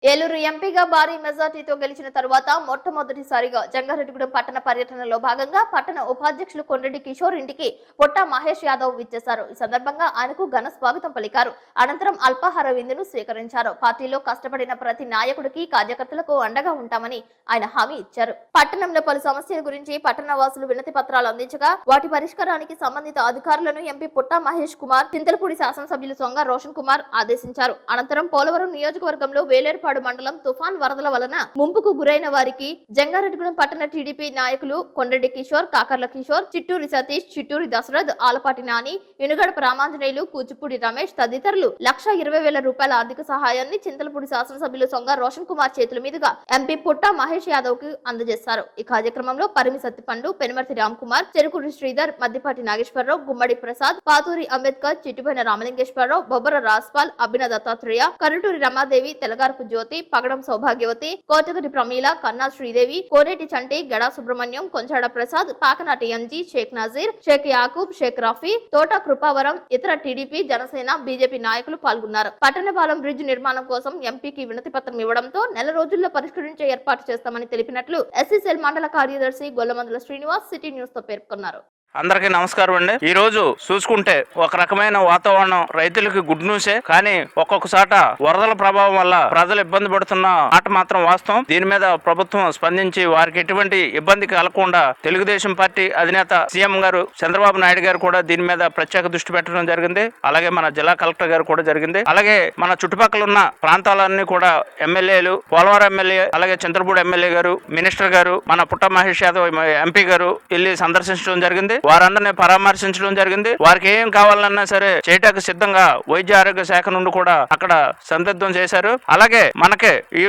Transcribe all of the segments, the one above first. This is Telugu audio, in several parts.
ఏలూరు ఎంపీగా భారీ మెజార్టీతో గెలిచిన తరువాత మొట్టమొదటిసారిగా జంగారెడ్డిగూడెం పట్టణ పర్యటనలో భాగంగా పట్టణ ఉపాధ్యక్షులు కొండ్రెడ్డి కిషోర్ ఇంటికి పొట్టా మహేష్ యాదవ్ విచ్చేశారు. ఈ సందర్భంగా ఆయనకు ఘన స్వాగతం పలికారు. అనంతరం అల్పాహార విందును స్వీకరించారు. పార్టీలో కష్టపడిన ప్రతి నాయకుడికి కార్యకర్తలకు అండగా ఉంటామని ఆయన హామీ ఇచ్చారు. పట్టణంలో పలు సమస్యల గురించి పట్టణ వాసులు వినతి పత్రాలు అందించగా వాటి పరిష్కారానికి సంబంధిత అధికారులను ఎంపీ పొట్టా మహేష్ కుమార్, చింతలపూడి శాసనసభ్యులు సొంగ రోషన్ కుమార్ ఆదేశించారు. అనంతరం పోలవరం నియోజకవర్గంలో వేలేరు మండలం తుఫాన్ వరదల వలన ముంపుకు గురైన వారికి జంగారెడ్డిగూడెం పట్టణ టీడీపీ నాయకులు కొండ్రెడ్డి కిషోర్, కాకర్ల కిషోర్, చిట్టూరి సతీష్, చిట్టూరి దశరథ్, ఆలపాటి నాని, ఇనుగడప రామాంజనేయులు, కూచిపూడి రమేష్ తదితరులు 1,20,000 రూపాయల ఆర్థిక సహాయాన్ని చింతలపూడి శాసనసభ్యులు సొంగ రోషన్ కుమార్ చేతుల మీదుగా ఎంపీ పుట్టా మహేష్ యాదవ్ కు అందజేశారు. ఈ కార్యక్రమంలో పరిమి సత్తిపండు, పెనుమర్తి రామ్ కుమార్, చెరుకుడి శ్రీధర్, మద్దిపాటి నాగేశ్వరరావు, గుమ్మడి ప్రసాద్, పాతూరి అంబేద్కర్, చిట్టిపోయిన రామలింగేశ్వరరావు, బొబ్బర రాస్పాల్, అభిన దత్తాత్రేయ, కరుటూరి రమాదేవి, తెలగారపు జ్యోతి, పగడం సౌభాగ్యవతి, కోటగడి ప్రమీల, కన్నా శ్రీదేవి, కోనేటి చంటి, గడా సుబ్రహ్మణ్యం, కొంచాడ ప్రసాద్, పాకనాటి ఎంజీ, షేక్ నజీర్, షేక్ యాకూబ్, షేక్ రఫీ, తోట కృపావరం, ఇతర టీడీపీ, జనసేన, బీజేపీ నాయకులు పాల్గొన్నారు. పట్టణపాలెం బ్రిడ్జ్ నిర్మాణం కోసం ఎంపీకి వినతి పత్రం ఇవ్వడంతో నెల రోజుల్లో పరిష్కరించే ఏర్పాటు చేస్తామని తెలిపినట్లు ఎస్సీసెల్ మండల కార్యదర్శి గొల్లమందల శ్రీనివాస్ సిటీ న్యూస్ తో పేర్కొన్నారు. అందరికీ నమస్కారం అండి. ఈ రోజు చూసుకుంటే ఒక రకమైన వాతావరణం రైతులకి గుడ్ న్యూసే. కానీ ఒక్కొక్కసాట వరదల ప్రభావం వల్ల ప్రజలు ఇబ్బంది పడుతున్న మాట మాత్రం వాస్తవం. దీని మీద ప్రభుత్వం స్పందించి వారికి ఎటువంటి ఇబ్బంది కలగకుండా తెలుగుదేశం పార్టీ అధినేత సీఎం గారు చంద్రబాబు నాయుడు గారు కూడా దీని మీద ప్రత్యేక దృష్టి పెట్టడం జరిగింది. అలాగే మన జిల్లా కలెక్టర్ గారు కూడా జరిగింది. అలాగే మన చుట్టుపక్కల ఉన్న ప్రాంతాలన్నీ కూడా ఎమ్మెల్యేలు, పోలవరం ఎమ్మెల్యే, అలాగే చంద్రపూడి ఎమ్మెల్యే గారు, మినిస్టర్ గారు, మన పుట్టా మహేష్ యాదవ్ ఎంపీ గారు వెళ్ళి సందర్శించడం జరిగింది. వారందరినీ పరామర్శించడం జరిగింది. వారికి ఏం కావాలన్నా సరే చేయటానికి సిద్ధంగా వైద్య ఆరోగ్య శాఖ నుండి కూడా అక్కడ సందిగ్ధం చేశారు. అలాగే మనకి ఈ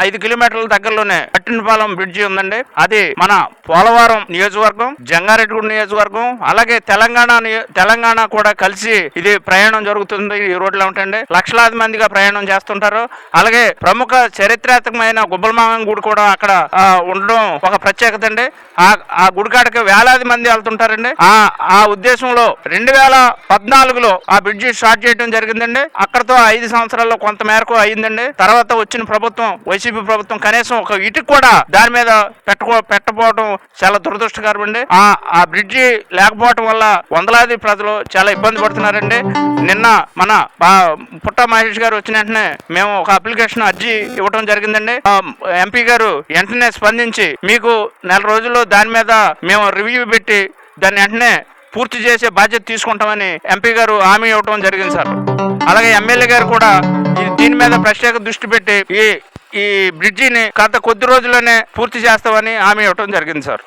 5 కిలోమీటర్ల దగ్గరలోనే పట్టినపాలెం బ్రిడ్జి ఉందండి. అది మన పోలవరం నియోజకవర్గం, జంగారెడ్డిగూడెం నియోజకవర్గం, అలాగే తెలంగాణ కూడా కలిసి ఇది ప్రయాణం జరుగుతుంది. ఈ రోడ్లో ఉంటండి లక్షలాది మందిగా ప్రయాణం చేస్తుంటారు. అలాగే ప్రముఖ చరిత్రాత్మకమైన గుబ్బలమామ గుడి కూడా అక్కడ ఉండడం ఒక ప్రత్యేకత అండి. ఆ గుడికాడికి వేలాది మంది వెళ్తుంటారు. ఆ ఉద్దేశంలో 2014లో ఆ బ్రిడ్జి స్టార్ట్ చేయడం జరిగిందండి. అక్కడతో 5 సంవత్సరాల్లో కొంత మేరకు అయిందండి. తర్వాత వచ్చిన ప్రభుత్వం, వైసీపీ ప్రభుత్వం కనీసం ఒక ఇటుకు కూడా దాని మీద పెట్టకపోవడం చాలా దురదృష్టకరం అండి. ఆ బ్రిడ్జి లేకపోవడం వల్ల వందలాది ప్రజలు చాలా ఇబ్బంది పడుతున్నారండి. నిన్న మన పుట్టా మహేష్ గారు వచ్చిన వెంటనే మేము ఒక అప్లికేషన్ అర్జీ ఇవ్వడం జరిగిందండి. ఎంపీ గారు వెంటనే స్పందించి మీకు నెల రోజుల్లో దాని మీద మేము రివ్యూ పెట్టి దాన్ని వెంటనే పూర్తి చేసే బాధ్యత తీసుకుంటామని ఎంపీ గారు హామీ ఇవ్వడం జరిగింది సార్. అలాగే ఎమ్మెల్యే గారు కూడా దీని మీద ప్రత్యేక దృష్టి పెట్టి ఈ బ్రిడ్జిని గత కొద్ది రోజుల్లోనే పూర్తి చేస్తామని హామీ ఇవ్వడం జరిగింది సార్.